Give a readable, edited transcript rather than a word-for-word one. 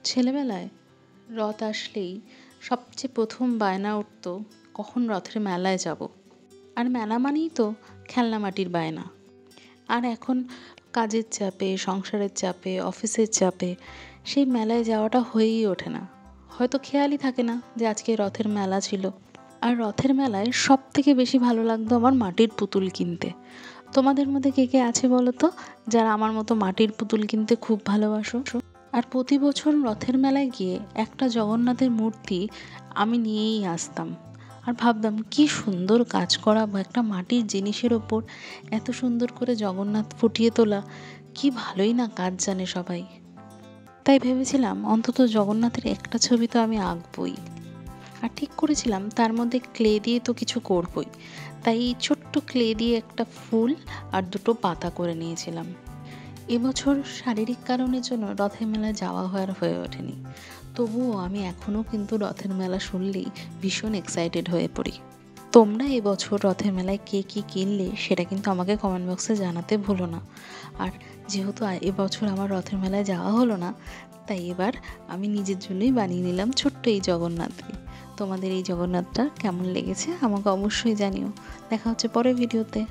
ছেলেবেলায় রথ আসলেই সবচেয়ে প্রথম বায়না উঠতো কখন রথের মেলায় যাব। আর মেলা মানেই তো খেলনা মাটির বায়না। আর এখন কাজের চাপে, সংসারের চাপে, অফিসের চাপে সেই মেলায় যাওয়াটা হয়েই ওঠে না। হয়তো খেয়ালই থাকে না যে আজকে রথের মেলা ছিল। আর রথের মেলায় সব থেকে বেশি ভালো লাগতো আমার মাটির পুতুল কিনতে। তোমাদের মধ্যে কে কে আছে বলো তো, যারা আমার মতো মাটির পুতুল কিনতে খুব ভালোবাসো? আর প্রতি বছর রথের মেলায় গিয়ে একটা জগন্নাথের মূর্তি আমি নিয়েই আসতাম। আর ভাবতাম কি সুন্দর কাজ করা বা একটা মাটির জিনিসের ওপর এত সুন্দর করে জগন্নাথ ফুটিয়ে তোলা, কি ভালোই না কাজ জানে সবাই। তাই ভেবেছিলাম অন্তত জগন্নাথের একটা ছবি তো আমি আঁকবই। আর ঠিক করেছিলাম তার মধ্যে ক্লে দিয়ে তো কিছু করবই। তাই ছোট্ট ক্লে দিয়ে একটা ফুল আর দুটো পাতা করে নিয়েছিলাম। এবছর শারীরিক কারণের জন্য রথের মেলায় যাওয়া হয়ে ওঠেনি। তবুও আমি এখনও কিন্তু রথের মেলা শুনলেই ভীষণ এক্সাইটেড হয়ে পড়ি। তোমরা এবছর রথের মেলায় কে কী কিনলে সেটা কিন্তু আমাকে কমেন্ট বক্সে জানাতে ভুলো না। আর যেহেতু এবছর আমার রথের মেলায় যাওয়া হলো না, তাই এবার আমি নিজের জন্যই বানিয়ে নিলাম ছোট্ট এই জগন্নাথকে। তোমাদের এই জগন্নাথটা কেমন লেগেছে আমাকে অবশ্যই জানিও। দেখা হচ্ছে পরের ভিডিওতে।